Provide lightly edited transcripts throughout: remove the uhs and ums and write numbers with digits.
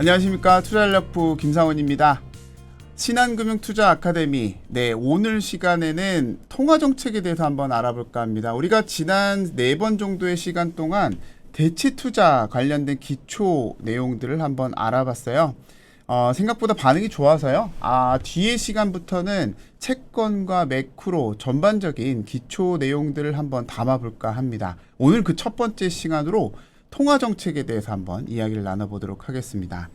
안녕하십니까. 투자전략부 김상원입니다. 신한금융투자 아카데미, 오늘 시간에는 통화정책에 대해서 한번 알아볼까 합니다. 우리가 지난 4번 정도의 시간 동안 대치투자 관련된 기초 내용들을 한번 알아봤어요. 생각보다 반응이 좋아서요. 뒤에 시간부터는 채권과 매크로 전반적인 기초 내용들을 한번 담아볼까 합니다. 오늘 그 첫 번째 시간으로 통화정책에 대해서 한번 이야기를 나눠보도록 하겠습니다.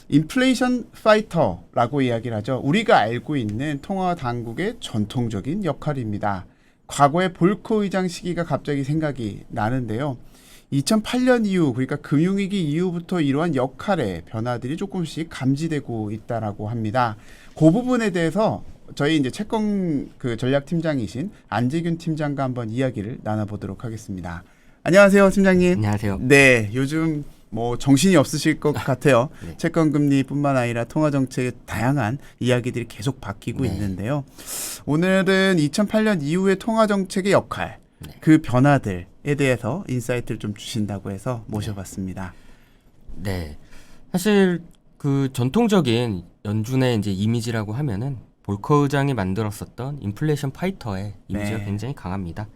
인플레이션 파이터라고 이야기를 하죠. 우리가 알고 있는 통화 당국의 전통적인 역할입니다. 과거에 볼커 의장 시기가 갑자기 생각이 나는데요. 2008년 이후, 그러니까 금융위기 이후부터 이러한 역할의 변화들이 조금씩 감지되고 있다라고 합니다. 그 부분에 대해서 저희 이제 채권 전략팀장이신 안재균 팀장과 한번 이야기를 나눠보도록 하겠습니다. 안녕하세요, 팀장님. 안녕하세요. 네, 요즘 정신이 없으실 것 같아요. 네. 채권금리뿐만 아니라 통화정책의 다양한 이야기들이 계속 바뀌고 있는데요. 오늘은 2008년 이후의 통화정책의 역할, 그 변화들에 대해서 인사이트를 좀 주신다고 해서 모셔봤습니다. 네, 사실 그 전통적인 연준의 이제 이미지라고 하면은 볼커 의장이 만들었었던 인플레이션 파이터의 이미지가 굉장히 강합니다.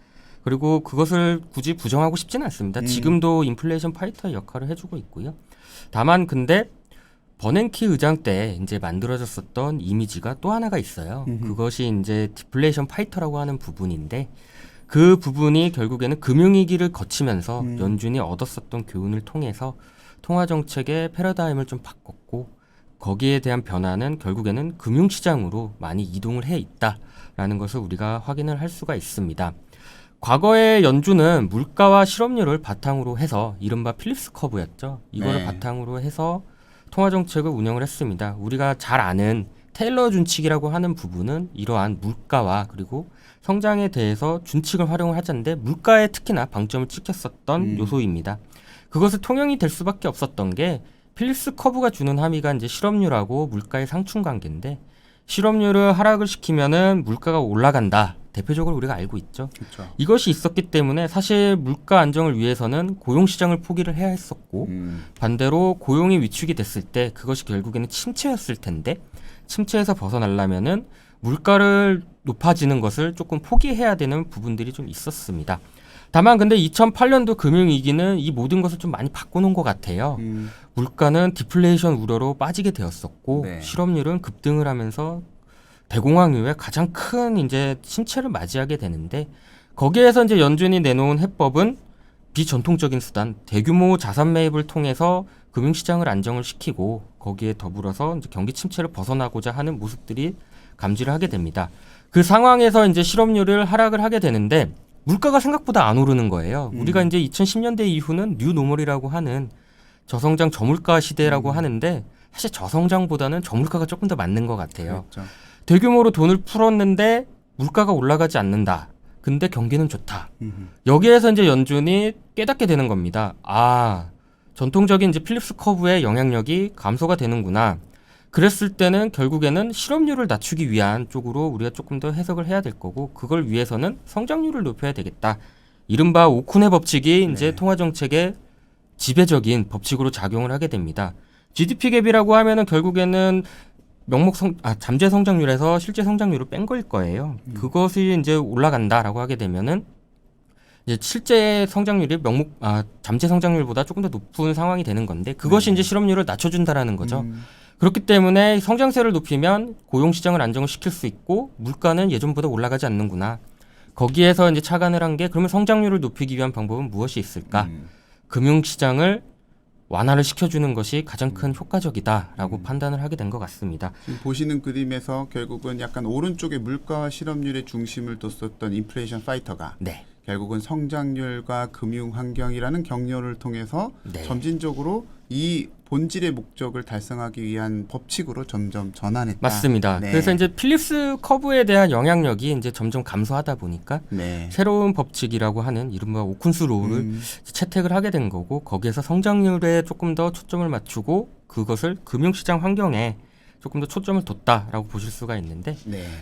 그리고 그것을 굳이 부정하고 싶지는 않습니다. 지금도 인플레이션 파이터의 역할을 해주고 있고요. 다만 근데 버냉키 의장 때 이제 만들어졌었던 이미지가 또 하나가 있어요. 그것이 이제 디플레이션 파이터라고 하는 부분인데 그 부분이 결국에는 금융위기를 거치면서 연준이 얻었었던 교훈을 통해서 통화정책의 패러다임을 좀 바꿨고 거기에 대한 변화는 결국에는 금융시장으로 많이 이동을 해 있다라는 것을 우리가 확인을 할 수가 있습니다. 과거에 연준은 물가와 실업률을 바탕으로 해서 이른바 필립스 커브였죠. 이거를 바탕으로 해서 통화정책을 운영을 했습니다. 우리가 잘 아는 테일러 준칙이라고 하는 부분은 이러한 물가와 그리고 성장에 대해서 준칙을 활용을 하자는데 물가에 특히나 방점을 찍혔었던 요소입니다. 그것을 통용이 될 수밖에 없었던 게 필립스 커브가 주는 함의가 이제 실업률하고 물가의 상충 관계인데 실업률을 하락을 시키면은 물가가 올라간다. 대표적으로 우리가 알고 있죠. 그렇죠. 이것이 있었기 때문에 사실 물가 안정을 위해서는 고용시장을 포기를 해야 했었고 반대로 고용이 위축이 됐을 때 그것이 결국에는 침체였을 텐데 침체에서 벗어나려면은 물가를 높아지는 것을 조금 포기해야 되는 부분들이 좀 있었습니다. 다만 근데 2008년도 금융위기는 이 모든 것을 좀 많이 바꿔놓은 것 같아요. 물가는 디플레이션 우려로 빠지게 되었었고 실업률은 급등을 하면서 대공황 이후에 가장 큰 이제 침체를 맞이하게 되는데 거기에서 이제 연준이 내놓은 해법은 비전통적인 수단 대규모 자산 매입을 통해서 금융시장을 안정을 시키고 거기에 더불어서 이제 경기 침체를 벗어나고자 하는 모습들이 감지를 하게 됩니다. 그 상황에서 이제 실업률을 하락을 하게 되는데 물가가 생각보다 안 오르는 거예요. 우리가 이제 2010년대 이후는 뉴노멀이라고 하는 저성장 저물가 시대라고 하는데 사실 저성장보다는 저물가가 조금 더 맞는 것 같아요. 그렇죠. 대규모로 돈을 풀었는데 물가가 올라가지 않는다. 근데 경기는 좋다. 여기에서 이제 연준이 깨닫게 되는 겁니다. 전통적인 이제 필립스 커브의 영향력이 감소가 되는구나. 그랬을 때는 결국에는 실업률을 낮추기 위한 쪽으로 우리가 조금 더 해석을 해야 될 거고 그걸 위해서는 성장률을 높여야 되겠다. 이른바 오쿤의 법칙이 이제 통화정책의 지배적인 법칙으로 작용을 하게 됩니다. GDP 갭이라고 하면은 결국에는 잠재 성장률에서 실제 성장률을 뺀 거일 거예요. 그것이 이제 올라간다라고 하게 되면은 이제 실제 성장률이 잠재 성장률보다 조금 더 높은 상황이 되는 건데 그것이 이제 실업률을 낮춰준다라는 거죠. 그렇기 때문에 성장세를 높이면 고용시장을 안정을 시킬 수 있고 물가는 예전보다 올라가지 않는구나. 거기에서 이제 착안을 한 게 그러면 성장률을 높이기 위한 방법은 무엇이 있을까? 금융시장을 완화를 시켜주는 것이 가장 큰 효과적이다라고 판단을 하게 된 것 같습니다. 지금 보시는 그림에서 결국은 약간 오른쪽에 물가와 실업률의 중심을 뒀었던 인플레이션 파이터가 결국은 성장률과 금융환경이라는 경로를 통해서 점진적으로 이 본질의 목적을 달성하기 위한 법칙으로 점점 전환했다. 맞습니다. 그래서 이제 필립스 커브에 대한 영향력이 이제 점점 감소하다 보니까 새로운 법칙이라고 하는 이른바 오쿤스 룰을 채택을 하게 된 거고 거기에서 성장률에 조금 더 초점을 맞추고 그것을 금융시장 환경에 조금 더 초점을 뒀다라고 보실 수가 있는데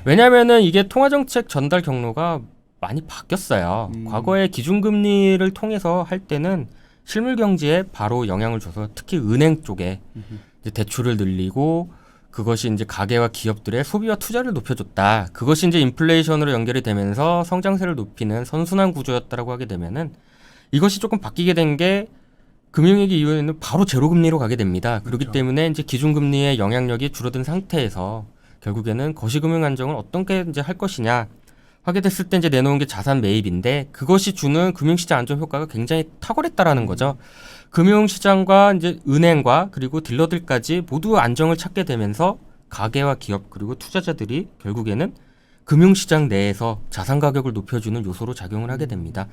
왜냐하면은 이게 통화정책 전달 경로가 많이 바뀌었어요. 과거에 기준금리를 통해서 할 때는 실물 경제에 바로 영향을 줘서 특히 은행 쪽에 이제 대출을 늘리고 그것이 이제 가계와 기업들의 소비와 투자를 높여줬다. 그것이 이제 인플레이션으로 연결이 되면서 성장세를 높이는 선순환 구조였다라고 하게 되면은 이것이 조금 바뀌게 된 게 금융위기 이후에는 바로 제로금리로 가게 됩니다. 그렇기 그렇죠. 때문에 이제 기준금리의 영향력이 줄어든 상태에서 결국에는 거시금융 안정을 어떻게 이제 할 것이냐 하게 됐을 때 이제 내놓은 게 자산 매입인데 그것이 주는 금융시장 안정 효과가 굉장히 탁월했다라는 거죠. 금융시장과 이제 은행과 그리고 딜러들까지 모두 안정을 찾게 되면서 가계와 기업 그리고 투자자들이 결국에는 금융시장 내에서 자산 가격을 높여주는 요소로 작용을 하게 됩니다.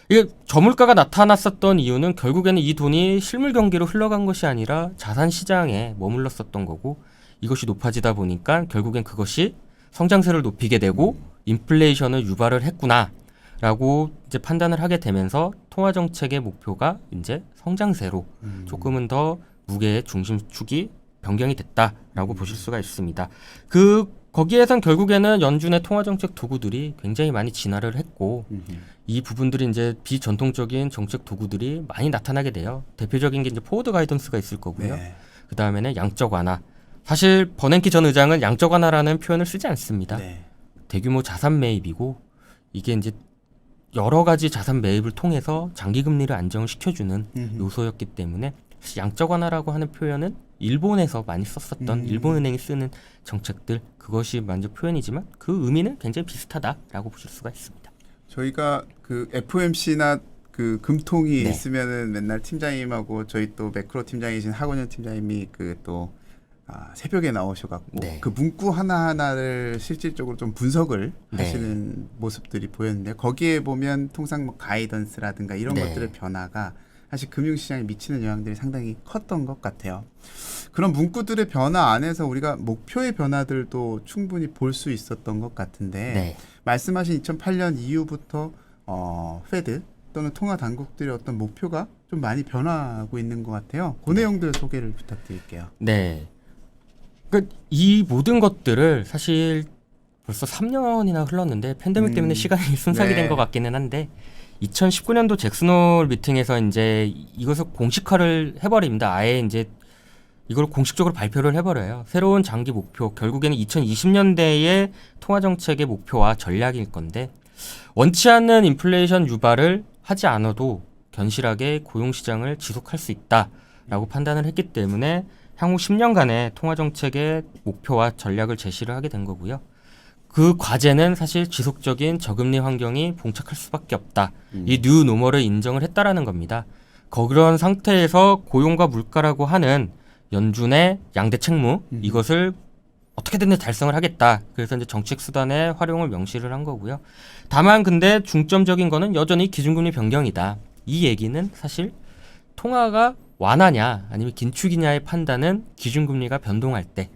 이게 저물가가 나타났었던 이유는 결국에는 이 돈이 실물 경기로 흘러간 것이 아니라 자산 시장에 머물렀었던 거고 이것이 높아지다 보니까 결국엔 그것이 성장세를 높이게 되고 인플레이션을 유발을 했구나라고 이제 판단을 하게 되면서 통화 정책의 목표가 이제 성장세로 조금은 더 무게의 중심축이 변경이 됐다라고 보실 수가 있습니다. 거기에선 결국에는 연준의 통화 정책 도구들이 굉장히 많이 진화를 했고 이 부분들이 이제 비전통적인 정책 도구들이 많이 나타나게 돼요. 대표적인 게 이제 포워드 가이던스가 있을 거고요. 네. 그 다음에는 양적 완화. 사실 버냉키 전 의장은 양적 완화라는 표현을 쓰지 않습니다. 네. 대규모 자산 매입이고 이게 이제 여러 가지 자산 매입을 통해서 장기 금리를 안정을 시켜주는 요소였기 때문에 사실 양적 완화라고 하는 표현은 일본에서 많이 썼었던 일본 은행이 쓰는 정책들 그것이 먼저 표현이지만 그 의미는 굉장히 비슷하다라고 보실 수가 있습니다. 저희가 그 FOMC나 그 금통이 네. 있으면은 맨날 팀장님하고 저희 또 매크로 팀장이신 하건현 팀장님이 그 또 새벽에 나오셔갖고 네. 그 문구 하나하나를 실질적으로 좀 분석을 네. 하시는 모습들이 보였는데 거기에 보면 통상 뭐 가이던스라든가 이런 네. 것들의 변화가 사실 금융시장에 미치는 영향들이 상당히 컸던 것 같아요. 그런 문구들의 변화 안에서 우리가 목표의 변화들도 충분히 볼 수 있었던 것 같은데 네. 말씀하신 2008년 이후부터 페드 또는 통화 당국들의 어떤 목표가 좀 많이 변화하고 있는 것 같아요. 그 내용들 소개를 부탁드릴게요. 네. 그러니까 이 모든 것들을 사실 벌써 3년이나 흘렀는데 팬데믹 때문에 시간이 순삭이 네. 된 것 같기는 한데 2019년도 잭슨홀 미팅에서 이제 이것을 공식화를 해버립니다. 아예 이제 이걸 공식적으로 발표를 해버려요. 새로운 장기 목표, 결국에는 2020년대의 통화 정책의 목표와 전략일 건데 원치 않는 인플레이션 유발을 하지 않아도 견실하게 고용 시장을 지속할 수 있다라고 판단을 했기 때문에 향후 10년간의 통화 정책의 목표와 전략을 제시를 하게 된 거고요. 그 과제는 사실 지속적인 저금리 환경이 봉착할 수밖에 없다. 이 뉴 노멀을 인정을 했다라는 겁니다. 그런 상태에서 고용과 물가라고 하는 연준의 양대 책무 이것을 어떻게든 달성을 하겠다. 그래서 이제 정책 수단의 활용을 명시를 한 거고요. 다만 근데 중점적인 거는 여전히 기준금리 변경이다. 이 얘기는 사실 통화가 완화냐 아니면 긴축이냐의 판단은 기준금리가 변동할 때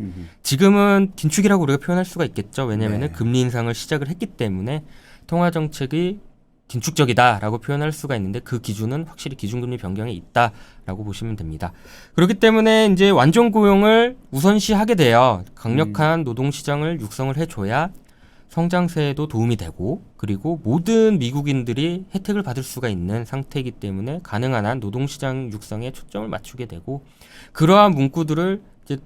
지금은 긴축이라고 우리가 표현할 수가 있겠죠. 왜냐하면 네. 금리 인상을 시작을 했기 때문에 통화정책이 긴축적이다라고 표현할 수가 있는데 그 기준은 확실히 기준금리 변경에 있다라고 보시면 됩니다. 그렇기 때문에 이제 완전 고용을 우선시하게 돼요. 강력한 노동시장을 육성을 해줘야 성장세에도 도움이 되고 그리고 모든 미국인들이 혜택을 받을 수가 있는 상태이기 때문에 가능한 한 노동시장 육성에 초점을 맞추게 되고 그러한 문구들을 이제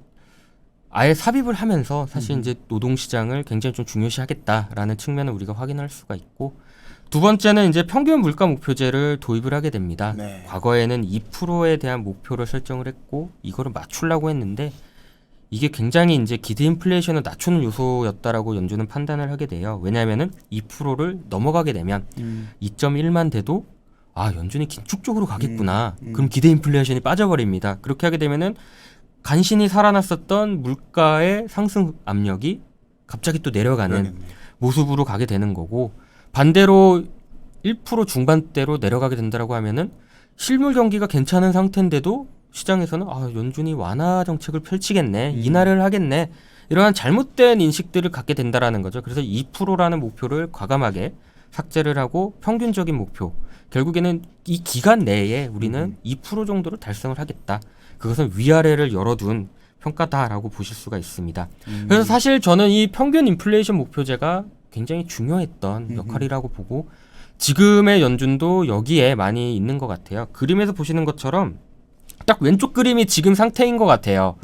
아예 삽입을 하면서 사실 이제 노동시장을 굉장히 좀 중요시하겠다라는 측면을 우리가 확인할 수가 있고 두 번째는 이제 평균 물가 목표제를 도입을 하게 됩니다. 네. 과거에는 2%에 대한 목표를 설정을 했고 이거를 맞추려고 했는데 이게 굉장히 이제 기대 인플레이션을 낮추는 요소였다라고 연준은 판단을 하게 돼요. 왜냐하면은 2%를 넘어가게 되면 2.1만 돼도 연준이 긴축적으로 가겠구나. 그럼 기대 인플레이션이 빠져버립니다. 그렇게 하게 되면은 간신히 살아났었던 물가의 상승 압력이 갑자기 또 내려가는 그러겠네요. 모습으로 가게 되는 거고 반대로 1% 중반대로 내려가게 된다라고 하면은 실물 경기가 괜찮은 상태인데도 시장에서는 연준이 완화 정책을 펼치겠네, 인하를 하겠네 이러한 잘못된 인식들을 갖게 된다라는 거죠. 그래서 2%라는 목표를 과감하게 삭제를 하고 평균적인 목표, 결국에는 이 기간 내에 우리는 2% 정도를 달성을 하겠다. 그것은 위아래를 열어둔 평가다라고 보실 수가 있습니다. 그래서 사실 저는 이 평균 인플레이션 목표제가 굉장히 중요했던 역할이라고 보고 지금의 연준도 여기에 많이 있는 것 같아요. 그림에서 보시는 것처럼 딱 왼쪽 그림이 지금 상태인 것 같아요.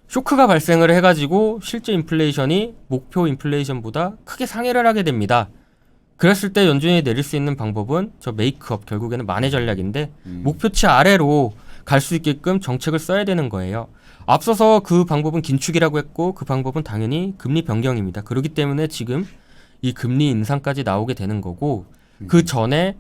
쇼크가 발생을 해가지고 실제 인플레이션이 목표 인플레이션보다 크게 상회를 하게 됩니다. 그랬을 때 연준이 내릴 수 있는 방법은 저 메이크업, 결국에는 만회 전략인데 목표치 아래로 갈 수 있게끔 정책을 써야 되는 거예요. 앞서서 그 방법은 긴축이라고 했고 그 방법은 당연히 금리 변경입니다. 그렇기 때문에 지금 이 금리 인상까지 나오게 되는 거고 그 전에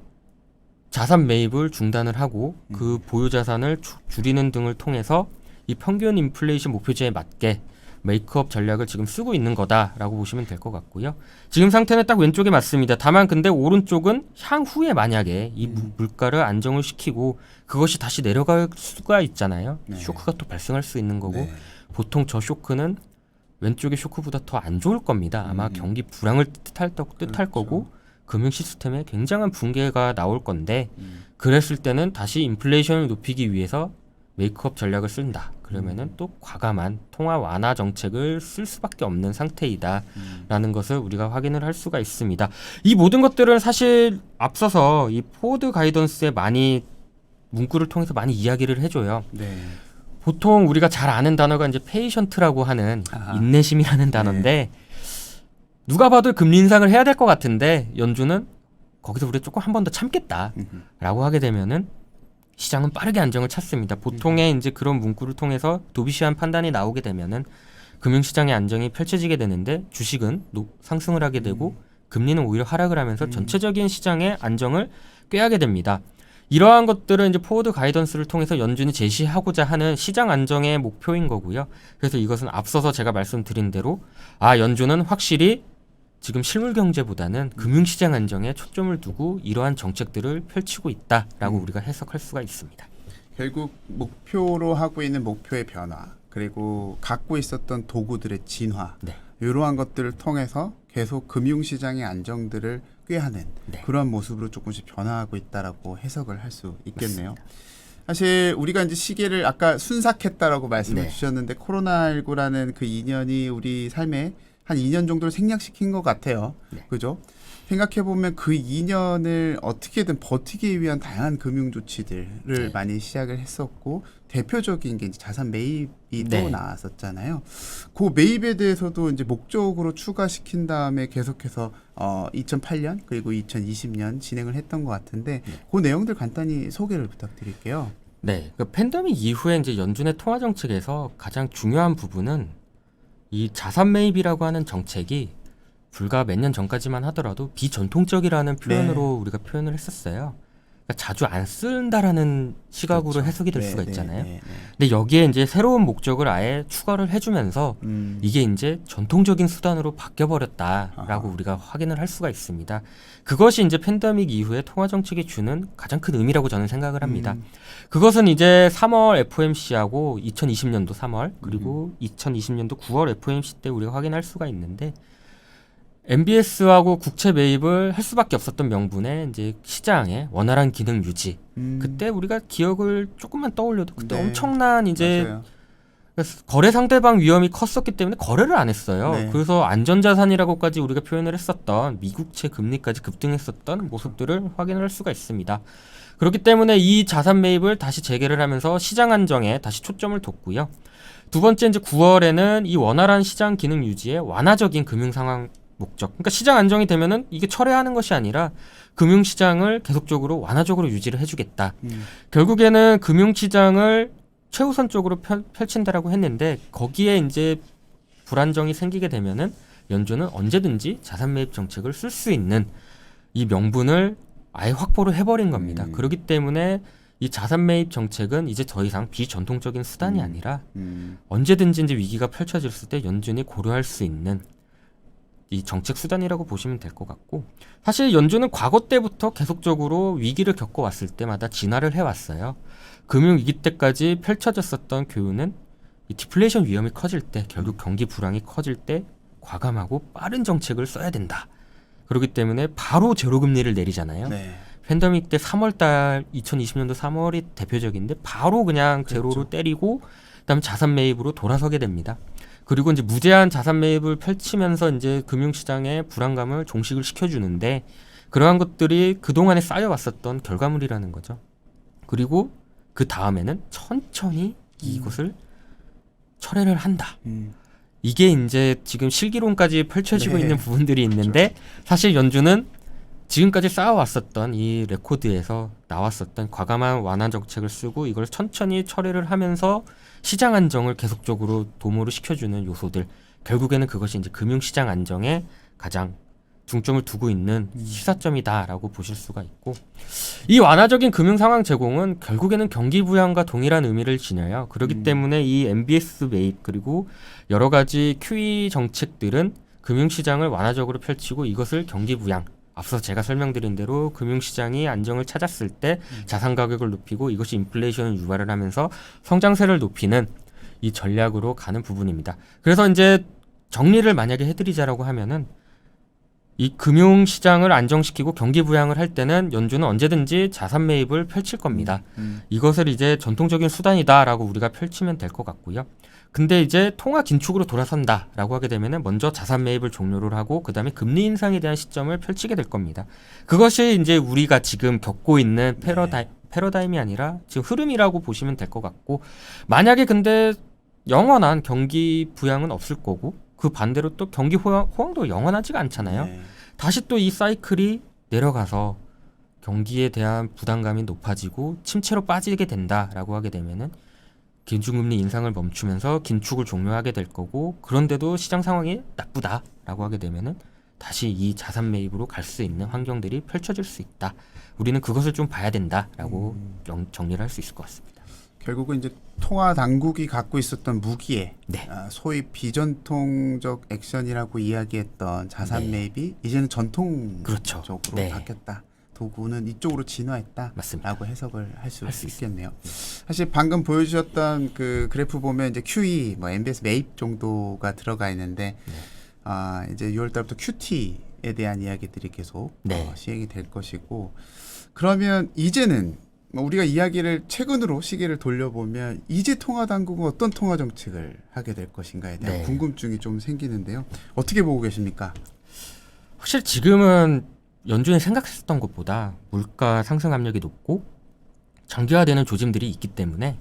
자산 매입을 중단을 하고 그 보유 자산을 줄이는 등을 통해서 이 평균 인플레이션 목표치에 맞게 메이크업 전략을 지금 쓰고 있는 거다라고 보시면 될 것 같고요. 지금 상태는 딱 왼쪽에 맞습니다. 다만 근데 오른쪽은 향후에 만약에 이 물가를 안정을 시키고 그것이 다시 내려갈 수가 있잖아요. 네. 쇼크가 또 발생할 수 있는 거고 네. 보통 저 쇼크는 왼쪽의 쇼크보다 더 안 좋을 겁니다. 아마 경기 불황을 뜻할 그렇죠. 거고 금융 시스템에 굉장한 붕괴가 나올 건데 그랬을 때는 다시 인플레이션을 높이기 위해서 메이크업 전략을 쓴다. 그러면은 또 과감한 통화 완화 정책을 쓸 수밖에 없는 상태이다라는 것을 우리가 확인을 할 수가 있습니다. 이 모든 것들은 사실 앞서서 이 포워드 가이던스에 많이 문구를 통해서 많이 이야기를 해줘요. 네. 보통 우리가 잘 아는 단어가 이제 페이션트라고 하는 아하. 인내심이라는 단어인데 누가 봐도 금리 인상을 해야 될 것 같은데 연준은 거기서 우리가 조금 한 번 더 참겠다라고 하게 되면은 시장은 빠르게 안정을 찾습니다. 보통의 이제 그런 문구를 통해서 도비시한 판단이 나오게 되면은 금융시장의 안정이 펼쳐지게 되는데 주식은 상승을 하게 되고 금리는 오히려 하락을 하면서 전체적인 시장의 안정을 꾀하게 됩니다. 이러한 것들은 이제 포워드 가이던스를 통해서 연준이 제시하고자 하는 시장 안정의 목표인 거고요. 그래서 이것은 앞서서 제가 말씀드린 대로 연준은 확실히 지금 실물 경제보다는 금융시장 안정에 초점을 두고 이러한 정책들을 펼치고 있다라고 우리가 해석할 수가 있습니다. 결국 목표로 하고 있는 목표의 변화 그리고 갖고 있었던 도구들의 진화 네. 이러한 것들을 통해서 계속 금융시장의 안정들을 꾀하는 네. 그런 모습으로 조금씩 변화하고 있다라고 해석을 할 수 있겠네요. 사실 우리가 이제 시계를 아까 순삭했다라고 말씀을 네. 주셨는데 코로나19라는 그 2년이 우리 삶에 한 2년 정도를 생략시킨 것 같아요. 네. 그죠? 생각해보면 그 2년을 어떻게든 버티기 위한 다양한 금융 조치들을 네. 많이 시작을 했었고 대표적인 게 이제 자산 매입이 네. 또 나왔었잖아요. 그 매입에 대해서도 이제 목적으로 추가시킨 다음에 계속해서 2008년 그리고 2020년 진행을 했던 것 같은데 그 내용들 간단히 소개를 부탁드릴게요. 네, 그 팬데믹 이후에 이제 연준의 통화 정책에서 가장 중요한 부분은 이 자산 매입이라고 하는 정책이 불과 몇 년 전까지만 하더라도 비전통적이라는 표현으로 우리가 표현을 했었어요. 그러니까 자주 안 쓴다라는 시각으로 그렇죠. 해석이 될 네, 수가 네, 있잖아요. 네, 네. 근데 여기에 이제 새로운 목적을 아예 추가를 해주면서 이게 이제 전통적인 수단으로 바뀌어버렸다라고 아하. 우리가 확인을 할 수가 있습니다. 그것이 이제 팬데믹 이후에 통화 정책이 주는 가장 큰 의미라고 저는 생각을 합니다. 그것은 이제 3월 FOMC하고 2020년도 3월 그리고 2020년도 9월 FOMC 때 우리가 확인할 수가 있는데 MBS하고 국채 매입을 할 수밖에 없었던 명분에 이제 시장의 원활한 기능 유지. 그때 우리가 기억을 조금만 떠올려도 그때 네. 엄청난 이제 맞아요. 거래 상대방 위험이 컸었기 때문에 거래를 안 했어요. 네. 그래서 안전자산이라고까지 우리가 표현을 했었던 미국채 금리까지 급등했었던 모습들을 확인을 할 수가 있습니다. 그렇기 때문에 이 자산 매입을 다시 재개를 하면서 시장 안정에 다시 초점을 뒀고요. 두 번째 이제 9월에는 이 원활한 시장 기능 유지에 완화적인 금융 상황 목적. 그러니까 시장 안정이 되면은 이게 철회하는 것이 아니라 금융 시장을 계속적으로 완화적으로 유지를 해주겠다. 결국에는 금융 시장을 최우선적으로 펼친다라고 했는데 거기에 이제 불안정이 생기게 되면은 연준은 언제든지 자산 매입 정책을 쓸 수 있는 이 명분을 아예 확보를 해버린 겁니다. 그렇기 때문에 이 자산 매입 정책은 이제 더 이상 비전통적인 수단이 아니라 언제든지 이제 위기가 펼쳐졌을 때 연준이 고려할 수 있는 이 정책 수단이라고 보시면 될 것 같고 사실 연준은 과거 때부터 계속적으로 위기를 겪어왔을 때마다 진화를 해왔어요. 금융위기 때까지 펼쳐졌었던 교훈은 이 디플레이션 위험이 커질 때 결국 경기 불황이 커질 때 과감하고 빠른 정책을 써야 된다. 그렇기 때문에 바로 제로금리를 내리잖아요. 네. 팬데믹 때 3월달 2020년도 3월이 대표적인데 바로 그냥 제로로 그렇죠. 때리고 그다음에 자산 매입으로 돌아서게 됩니다. 그리고 이제 무제한 자산 매입을 펼치면서 이제 금융시장의 불안감을 종식을 시켜주는데 그러한 것들이 그동안에 쌓여왔었던 결과물이라는 거죠. 그리고 그 다음에는 천천히 이것을 철회를 한다. 이게 이제 지금 실기론까지 펼쳐지고 네. 있는 부분들이 있는데 사실 연준은 지금까지 쌓아왔었던 이 레코드에서 나왔었던 과감한 완화 정책을 쓰고 이걸 천천히 철회를 하면서 시장 안정을 계속적으로 도모를 시켜주는 요소들, 결국에는 그것이 이제 금융시장 안정에 가장 중점을 두고 있는 시사점이다라고 보실 수가 있고, 이 완화적인 금융 상황 제공은 결국에는 경기 부양과 동일한 의미를 지녀요. 그렇기 때문에 이 MBS 매입 그리고 여러 가지 QE 정책들은 금융시장을 완화적으로 펼치고 이것을 경기 부양, 앞서 제가 설명드린 대로 금융시장이 안정을 찾았을 때 자산 가격을 높이고 이것이 인플레이션을 유발을 하면서 성장세를 높이는 이 전략으로 가는 부분입니다. 그래서 이제 정리를 만약에 해드리자라고 하면은 이 금융시장을 안정시키고 경기 부양을 할 때는 연준은 언제든지 자산 매입을 펼칠 겁니다. 이것을 이제 전통적인 수단이다라고 우리가 펼치면 될 것 같고요. 근데 이제 통화 긴축으로 돌아선다라고 하게 되면은 먼저 자산 매입을 종료를 하고 그다음에 금리 인상에 대한 시점을 펼치게 될 겁니다. 그것이 이제 우리가 지금 겪고 있는 패러다임이 아니라 지금 흐름이라고 보시면 될 것 같고, 만약에 근데 영원한 경기 부양은 없을 거고 그 반대로 또 경기 호황도 영원하지가 않잖아요. 네. 다시 또 이 사이클이 내려가서 경기에 대한 부담감이 높아지고 침체로 빠지게 된다라고 하게 되면은 기준금리 인상을 멈추면서 긴축을 종료하게 될 거고, 그런데도 시장 상황이 나쁘다라고 하게 되면은 다시 이 자산 매입으로 갈 수 있는 환경들이 펼쳐질 수 있다. 우리는 그것을 좀 봐야 된다라고 정리를 할 수 있을 것 같습니다. 결국은 이제 통화 당국이 갖고 있었던 무기에 네. 소위 비전통적 액션이라고 이야기했던 자산 네. 매입이 이제는 전통적으로 그렇죠. 네. 바뀌었다. 도구는 이쪽으로 진화했다라고 맞습니다. 해석을 할 수 수 있겠네요. 사실 방금 보여주셨던 그 그래프 보면 이제 QE, 뭐 MBS 매입 정도가 들어가 있는데 이제 6월달부터 QT에 대한 이야기들이 계속 네. 시행이 될 것이고, 그러면 이제는 뭐 우리가 이야기를 최근으로 시계를 돌려보면 이제 통화 당국은 어떤 통화 정책을 하게 될 것인가에 대한 네. 궁금증이 좀 생기는데요. 어떻게 보고 계십니까? 확실히 지금은 연준이 생각했었던 것보다 물가 상승 압력이 높고 장기화되는 조짐들이 있기 때문에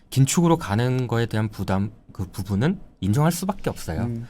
긴축으로 가는 거에 대한 부담, 그 부분은 인정할 수밖에 없어요. 네.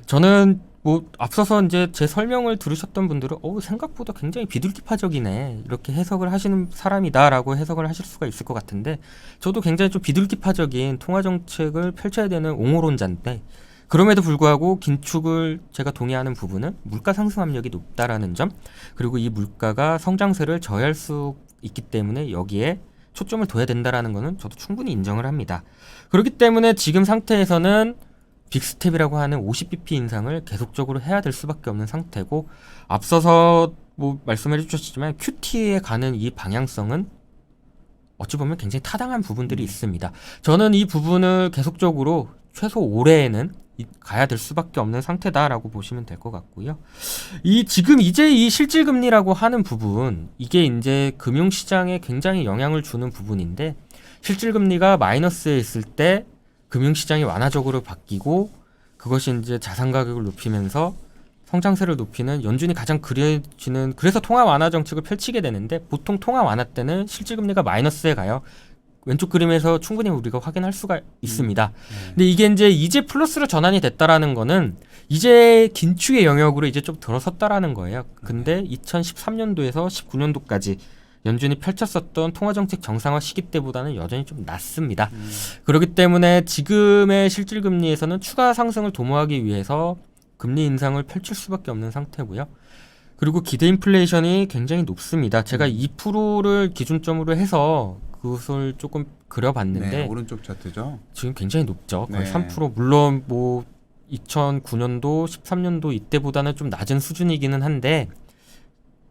저는 뭐 앞서서 이제 제 설명을 들으셨던 분들은 생각보다 굉장히 비둘기파적이네 이렇게 해석을 하시는 사람이다라고 해석을 하실 수가 있을 것 같은데, 저도 굉장히 좀 비둘기파적인 통화 정책을 펼쳐야 되는 옹호론자인데, 그럼에도 불구하고 긴축을 제가 동의하는 부분은 물가 상승 압력이 높다라는 점, 그리고 이 물가가 성장세를 저해할 수 있기 때문에 여기에 초점을 둬야 된다라는 거는 저도 충분히 인정을 합니다. 그렇기 때문에 지금 상태에서는 빅스텝이라고 하는 50bp 인상을 계속적으로 해야 될 수밖에 없는 상태고, 앞서서 뭐 말씀해 주셨지만 QT에 가는 이 방향성은 어찌 보면 굉장히 타당한 부분들이 있습니다. 저는 이 부분을 계속적으로 최소 올해에는 가야 될 수밖에 없는 상태다라고 보시면 될 것 같고요. 지금 이제 이 실질금리라고 하는 부분, 이게 이제 금융시장에 굉장히 영향을 주는 부분인데, 실질금리가 마이너스에 있을 때 금융시장이 완화적으로 바뀌고 그것이 이제 자산 가격을 높이면서 성장세를 높이는 연준이 가장 그려지는, 그래서 통화 완화 정책을 펼치게 되는데, 보통 통화 완화 때는 실질금리가 마이너스에 가요. 왼쪽 그림에서 충분히 우리가 확인할 수가 있습니다. 근데 이게 이제 플러스로 전환이 됐다라는 거는 이제 긴축의 영역으로 이제 좀 들어섰다라는 거예요. 근데 2013년도에서 19년도까지 연준이 펼쳤었던 통화정책 정상화 시기 때보다는 여전히 좀 낮습니다. 그렇기 때문에 지금의 실질금리에서는 추가 상승을 도모하기 위해서 금리 인상을 펼칠 수밖에 없는 상태고요. 그리고 기대 인플레이션이 굉장히 높습니다. 제가 2%를 기준점으로 해서 그것을 조금 그려봤는데, 네, 오른쪽 차트죠. 지금 굉장히 높죠. 거의 네. 3%. 물론 뭐 2009년도, 13년도 이때보다는 좀 낮은 수준이기는 한데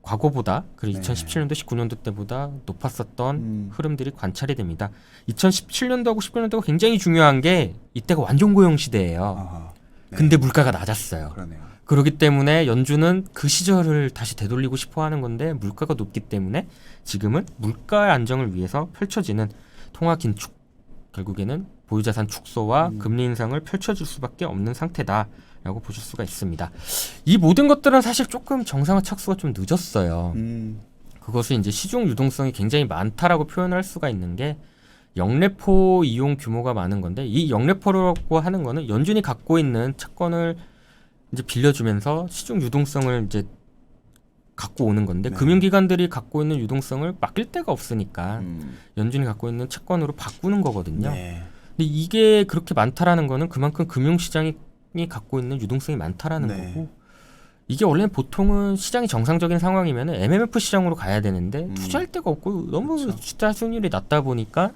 과거보다, 그리고 네. 2017년도, 19년도 때보다 높았었던 흐름들이 관찰이 됩니다. 2017년도하고 19년도가 굉장히 중요한 게 이때가 완전 고용 시대예요. 아하. 네. 근데 물가가 낮았어요. 그러네요. 그렇기 때문에 연준은 그 시절을 다시 되돌리고 싶어 하는 건데, 물가가 높기 때문에 지금은 물가의 안정을 위해서 펼쳐지는 통화 긴축, 결국에는 보유자산 축소와 금리 인상을 펼쳐줄 수밖에 없는 상태다라고 보실 수가 있습니다. 이 모든 것들은 사실 조금 정상화 착수가 좀 늦었어요. 그것은 이제 시중 유동성이 굉장히 많다라고 표현할 수가 있는 게, 영래포 이용 규모가 많은 건데 이 영래포라고 하는 거는 연준이 갖고 있는 채권을 이제 빌려주면서 시중 유동성을 이제 갖고 오는 건데 네. 금융기관들이 갖고 있는 유동성을 맡길 데가 없으니까 음. 연준이 갖고 있는 채권으로 바꾸는 거거든요. 네. 근데 이게 그렇게 많다라는 거는 그만큼 금융시장이 갖고 있는 유동성이 많다라는 네. 거고 이게 원래는 보통은 시장이 정상적인 상황이면 MMF 시장으로 가야 되는데 투자할 데가 없고 너무 그렇죠. 투자 수익률이 낮다 보니까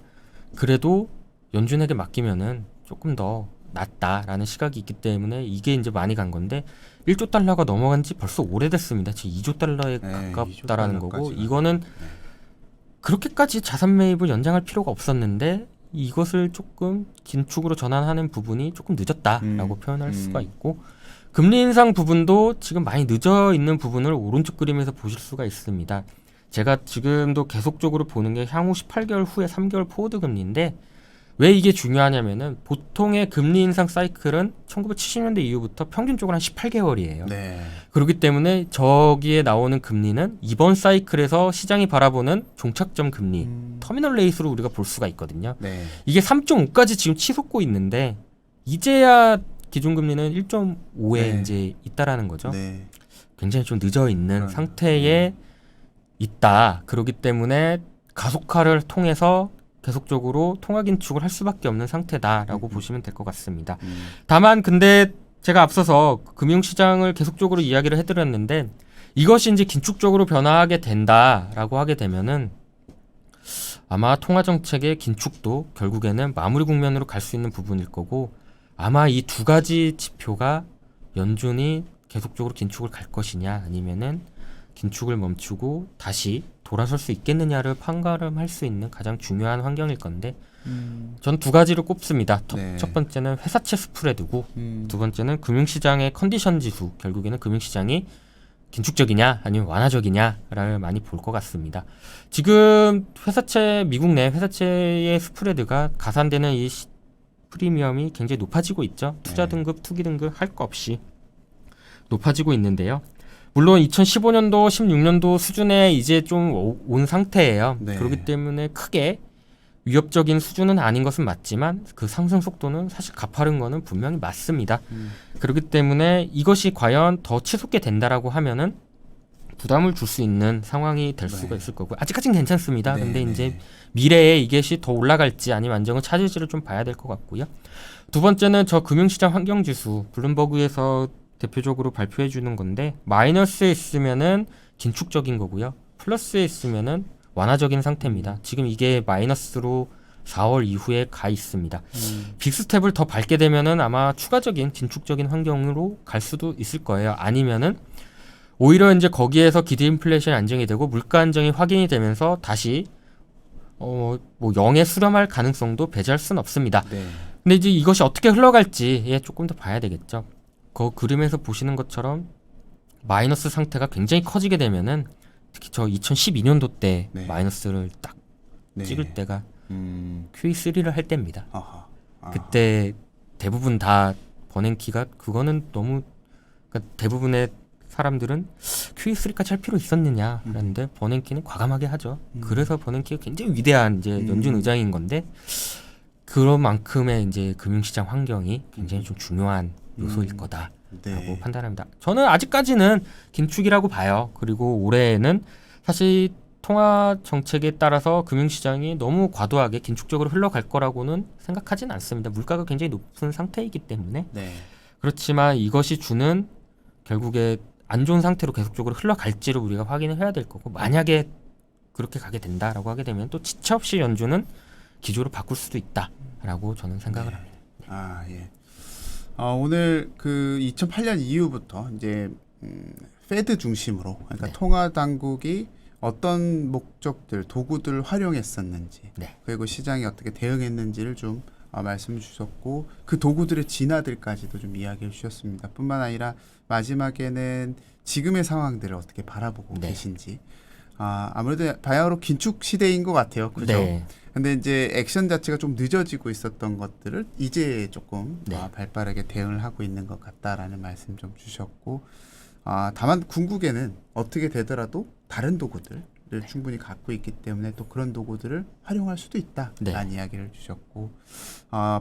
그래도 연준에게 맡기면은 조금 더 낫다라는 시각이 있기 때문에 이게 이제 많이 간 건데 1조 달러가 넘어간 지 벌써 오래됐습니다. 지금 2조 달러에 네, 가깝다라는 2조 거고 달러까지는. 이거는 그렇게까지 자산 매입을 연장할 필요가 없었는데 이것을 조금 긴축으로 전환하는 부분이 조금 늦었다라고 표현할 수가 있고 금리 인상 부분도 지금 많이 늦어 있는 부분을 오른쪽 그림에서 보실 수가 있습니다. 제가 지금도 계속적으로 보는 게 향후 18개월 후에 3개월 포워드 금리인데 왜 이게 중요하냐면은 보통의 금리 인상 사이클은 1970년대 이후부터 평균적으로 한 18개월이에요. 네. 그렇기 때문에 저기에 나오는 금리는 이번 사이클에서 시장이 바라보는 종착점 금리, 터미널 레이스로 우리가 볼 수가 있거든요. 네. 이게 3.5까지 지금 치솟고 있는데 이제야 기준금리는 1.5에 네. 이제 있다라는 거죠. 네. 굉장히 좀 늦어 있는 그러네요. 상태에 있다. 그렇기 때문에 가속화를 통해서 계속적으로 통화 긴축을 할 수밖에 없는 상태다라고 보시면 될 것 같습니다. 다만 근데 제가 앞서서 금융시장을 계속적으로 이야기를 해드렸는데 이것이 이제 긴축적으로 변화하게 된다라고 하게 되면은 아마 통화 정책의 긴축도 결국에는 마무리 국면으로 갈 수 있는 부분일 거고 아마 이 두 가지 지표가 연준이 계속적으로 긴축을 갈 것이냐 아니면은 긴축을 멈추고 다시 돌아설 수 있겠느냐를 판가름할 수 있는 가장 중요한 환경일 건데 전 두 가지를 꼽습니다. 네. 첫 번째는 회사채 스프레드고 두 번째는 금융시장의 컨디션 지수 결국에는 금융시장이 긴축적이냐 아니면 완화적이냐를 많이 볼 것 같습니다. 지금 회사채 미국 내 회사채의 스프레드가 가산되는 이 프리미엄이 굉장히 높아지고 있죠. 투자 등급, 투기 등급 할 거 없이 높아지고 있는데요. 물론 2015년도, 16년도 수준에 이제 좀 온 상태예요. 네. 그렇기 때문에 크게 위협적인 수준은 아닌 것은 맞지만 그 상승 속도는 사실 가파른 거는 분명히 맞습니다. 그렇기 때문에 이것이 과연 더 치솟게 된다라고 하면은 부담을 줄 수 있는 상황이 될 수가 있을 거고 아직까지는 괜찮습니다. 근데 이제 미래에 이것이 더 올라갈지 아니면 안정을 찾을지를 좀 봐야 될 것 같고요. 두 번째는 저 금융시장 환경지수 블룸버그에서 대표적으로 발표해 주는 건데 마이너스에 있으면은 긴축적인 거고요. 플러스에 있으면은 완화적인 상태입니다. 지금 이게 마이너스로 4월 이후에 가 있습니다. 빅스텝을 더 밟게 되면은 아마 추가적인 긴축적인 환경으로 갈 수도 있을 거예요. 아니면은 오히려 이제 거기에서 기대 인플레이션이 안정이 되고 물가 안정이 확인이 되면서 다시 뭐 0에 수렴할 가능성도 배제할 수는 없습니다. 네. 근데 이제 이것이 어떻게 흘러갈지에 조금 더 봐야 되겠죠. 그 그림에서 보시는 것처럼 마이너스 상태가 굉장히 커지게 되면은 특히 저 2012년도 때 네. 마이너스를 딱 네. 찍을 때가 음. QE3를 할 때입니다. 아하. 아. 그때 대부분 다 버냉키가 그거는 너무 그러니까 대부분의 사람들은 QE3까지 할 필요 있었느냐 그랬는데 버냉키는 과감하게 하죠. 그래서 버냉키가 굉장히 위대한 이제 연준 의장인 건데 그런 만큼의 이제 금융시장 환경이 굉장히 좀 중요한 요소일 거다라고 네. 판단합니다. 저는 아직까지는 긴축이라고 봐요. 그리고 올해에는 사실 통화 정책에 따라서 금융시장이 너무 과도하게 긴축적으로 흘러갈 거라고는 생각하진 않습니다. 물가가 굉장히 높은 상태이기 때문에 네. 그렇지만 이것이 주는 결국에 안 좋은 상태로 계속적으로 흘러갈지를 우리가 확인을 해야 될 거고 만약에 그렇게 가게 된다라고 하게 되면 또 지체 없이 연준은 기조를 바꿀 수도 있다라고 저는 생각을 합니다. 아, 예. 오늘 그 2008년 이후부터 이제 페드 중심으로 그러니까 네. 통화 당국이 어떤 목적들, 도구들을 활용했었는지 네. 그리고 시장이 어떻게 대응했는지를 좀 말씀 주셨고 그 도구들의 진화들까지도 좀 이야기해 주셨습니다. 뿐만 아니라 마지막에는 지금의 상황들을 어떻게 바라보고 네. 계신지 아무래도 바야흐로 긴축 시대인 것 같아요. 그죠? 네. 근데 이제 액션 자체가 좀 늦어지고 있었던 것들을 이제 조금 네. 발빠르게 대응을 하고 있는 것 같다라는 말씀 좀 주셨고 다만 궁극에는 어떻게 되더라도 다른 도구들 충분히 갖고 있기 때문에 또 그런 도구들을 활용할 수도 있다라는 네. 이야기를 주셨고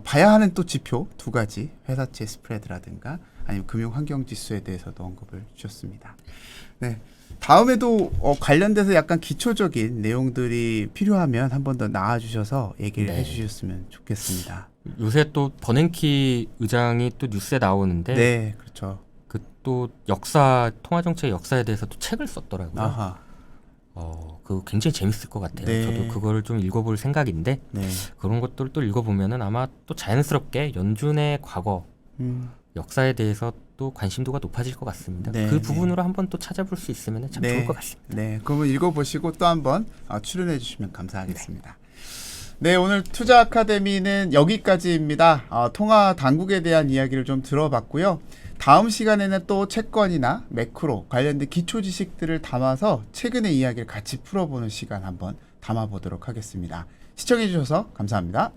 봐야 하는 또 지표 두 가지 회사채 스프레드라든가 아니면 금융환경지수에 대해서도 언급을 주셨습니다. 네. 다음에도 관련돼서 약간 기초적인 내용들이 필요하면 한 번 더 나와주셔서 얘기를 네. 해주셨으면 좋겠습니다. 요새 또 버냉키 의장이 또 뉴스에 나오는데 네, 그렇죠. 그 또 역사 통화정책 역사에 대해서 또 책을 썼더라고요. 아하, 그 굉장히 재밌을 것 같아요. 네. 저도 그거를 좀 읽어볼 생각인데 네, 그런 것들을 또 읽어보면은 아마 또 자연스럽게 연준의 과거 역사에 대해서 또 관심도가 높아질 것 같습니다. 네, 그 네. 부분으로 한번 또 찾아볼 수 있으면 참 좋을 것 같습니다. 네, 그러면 읽어보시고 또 한번 출연해 주시면 감사하겠습니다. 네, 오늘 투자 아카데미는 여기까지입니다. 통화 당국에 대한 이야기를 좀 들어봤고요. 다음 시간에는 또 채권이나 매크로 관련된 기초 지식들을 담아서 최근의 이야기를 같이 풀어보는 시간 한번 담아보도록 하겠습니다. 시청해 주셔서 감사합니다.